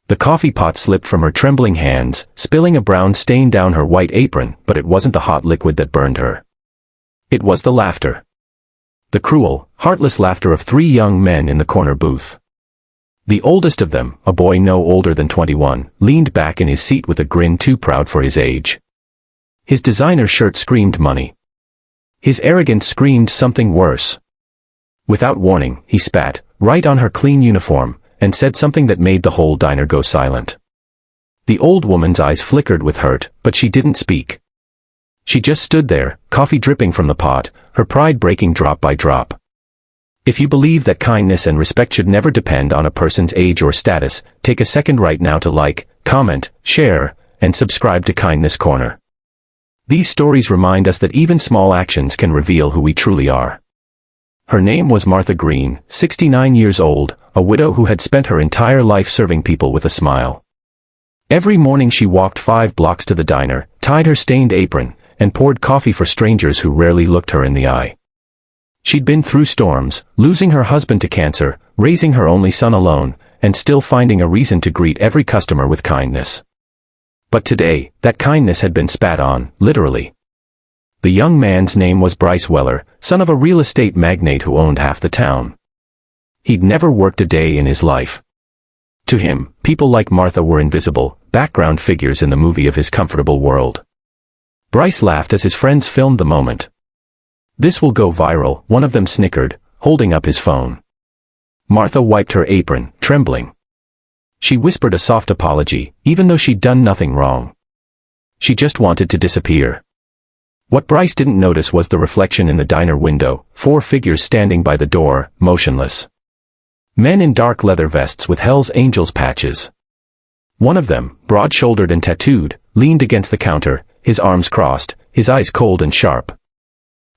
The coffee pot slipped from her trembling hands, spilling a brown stain down her white apron, but it wasn't the hot liquid that burned her. It was the laughter. The cruel, heartless laughter of 3 young men in the corner booth. The oldest of them, a boy no older than 21, leaned back in his seat with a grin too proud for his age. His designer shirt screamed money. His arrogance screamed something worse. Without warning, he spat, right on her clean uniform, and said something that made the whole diner go silent. The old woman's eyes flickered with hurt, but she didn't speak. She just stood there, coffee dripping from the pot, her pride breaking drop by drop. If you believe that kindness and respect should never depend on a person's age or status, take a second right now to like, comment, share, and subscribe to Kindness Corner. These stories remind us that even small actions can reveal who we truly are. Her name was Martha Green, 69 years old, a widow who had spent her entire life serving people with a smile. Every morning she walked 5 blocks to the diner, tied her stained apron, and poured coffee for strangers who rarely looked her in the eye. She'd been through storms, losing her husband to cancer, raising her only son alone, and still finding a reason to greet every customer with kindness. But today, that kindness had been spat on, literally. The young man's name was Bryce Weller, son of a real estate magnate who owned half the town. He'd never worked a day in his life. To him, people like Martha were invisible, background figures in the movie of his comfortable world. Bryce laughed as his friends filmed the moment. "This will go viral," one of them snickered, holding up his phone. Martha wiped her apron, trembling. She whispered a soft apology, even though she'd done nothing wrong. She just wanted to disappear. What Bryce didn't notice was the reflection in the diner window, 4 figures standing by the door, motionless. Men in dark leather vests with Hell's Angels patches. One of them, broad-shouldered and tattooed, leaned against the counter, his arms crossed, his eyes cold and sharp.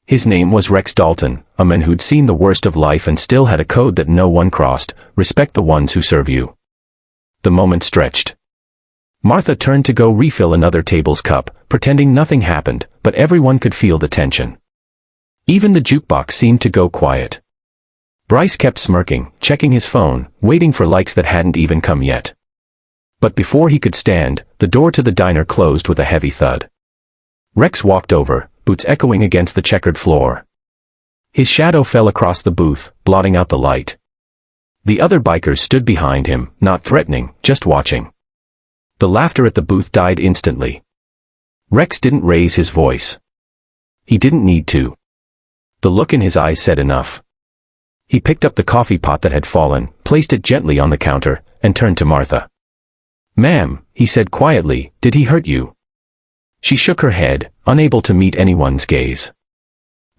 His name was Rex Dalton, a man who'd seen the worst of life and still had a code that no one crossed: respect the ones who serve you. The moment stretched. Martha turned to go refill another table's cup, pretending nothing happened, but everyone could feel the tension. Even the jukebox seemed to go quiet. Bryce kept smirking, checking his phone, waiting for likes that hadn't even come yet. But before he could stand, the door to the diner closed with a heavy thud. Rex walked over, boots echoing against the checkered floor. His shadow fell across the booth, blotting out the light. The other bikers stood behind him, not threatening, just watching. The laughter at the booth died instantly. Rex didn't raise his voice. He didn't need to. The look in his eyes said enough. He picked up the coffee pot that had fallen, placed it gently on the counter, and turned to Martha. "Ma'am," he said quietly, "did he hurt you?" She shook her head, unable to meet anyone's gaze.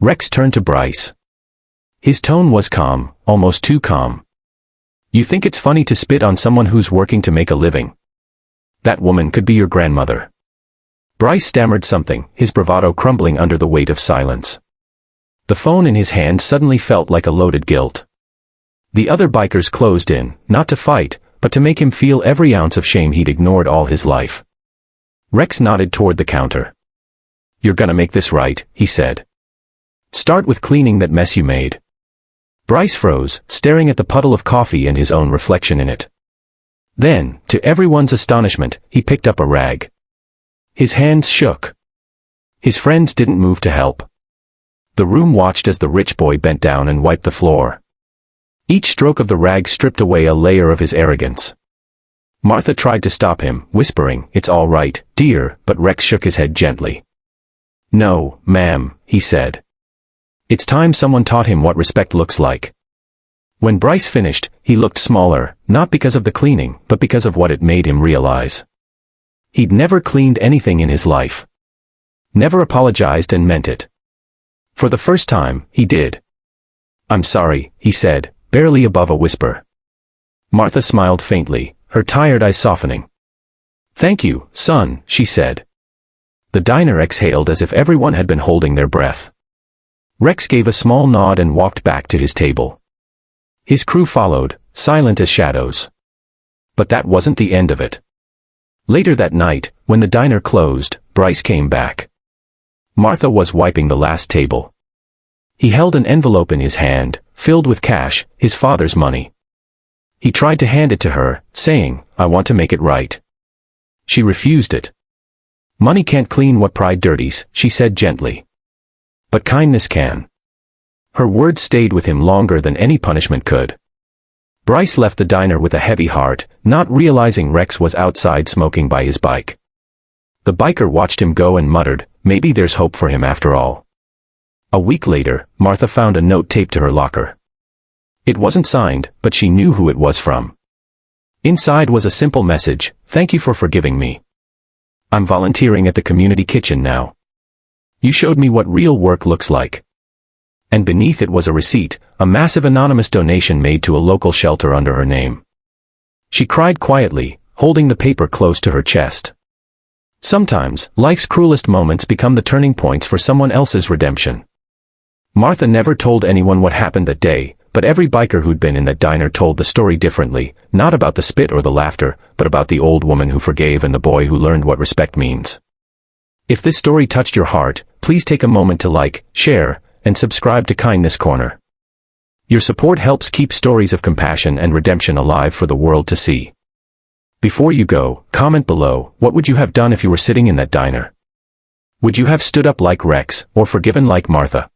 Rex turned to Bryce. His tone was calm, almost too calm. "You think it's funny to spit on someone who's working to make a living? That woman could be your grandmother." Bryce stammered something, his bravado crumbling under the weight of silence. The phone in his hand suddenly felt like a loaded guilt. The other bikers closed in, not to fight, but to make him feel every ounce of shame he'd ignored all his life. Rex nodded toward the counter. "You're gonna make this right," he said. "Start with cleaning that mess you made." Bryce froze, staring at the puddle of coffee and his own reflection in it. Then, to everyone's astonishment, he picked up a rag. His hands shook. His friends didn't move to help. The room watched as the rich boy bent down and wiped the floor. Each stroke of the rag stripped away a layer of his arrogance. Martha tried to stop him, whispering, "It's all right, dear," but Rex shook his head gently. "No, ma'am," he said. "It's time someone taught him what respect looks like." When Bryce finished, he looked smaller, not because of the cleaning, but because of what it made him realize. He'd never cleaned anything in his life. Never apologized and meant it. For the first time, he did. "I'm sorry," he said, barely above a whisper. Martha smiled faintly, her tired eyes softening. "Thank you, son," she said. The diner exhaled as if everyone had been holding their breath. Rex gave a small nod and walked back to his table. His crew followed, silent as shadows. But that wasn't the end of it. Later that night, when the diner closed, Bryce came back. Martha was wiping the last table. He held an envelope in his hand, filled with cash, his father's money. He tried to hand it to her, saying, "I want to make it right." She refused it. "Money can't clean what pride dirties," she said gently. "But kindness can." Her words stayed with him longer than any punishment could. Bryce left the diner with a heavy heart, not realizing Rex was outside smoking by his bike. The biker watched him go and muttered, "Maybe there's hope for him after all." A week later, Martha found a note taped to her locker. It wasn't signed, but she knew who it was from. Inside was a simple message: "Thank you for forgiving me. I'm volunteering at the community kitchen now. You showed me what real work looks like." And beneath it was a receipt, a massive anonymous donation made to a local shelter under her name. She cried quietly, holding the paper close to her chest. Sometimes, life's cruelest moments become the turning points for someone else's redemption. Martha never told anyone what happened that day, but every biker who'd been in that diner told the story differently, not about the spit or the laughter, but about the old woman who forgave and the boy who learned what respect means. If this story touched your heart, please take a moment to like, share, and subscribe to Kindness Corner. Your support helps keep stories of compassion and redemption alive for the world to see. Before you go, comment below, what would you have done if you were sitting in that diner? Would you have stood up like Rex, or forgiven like Martha?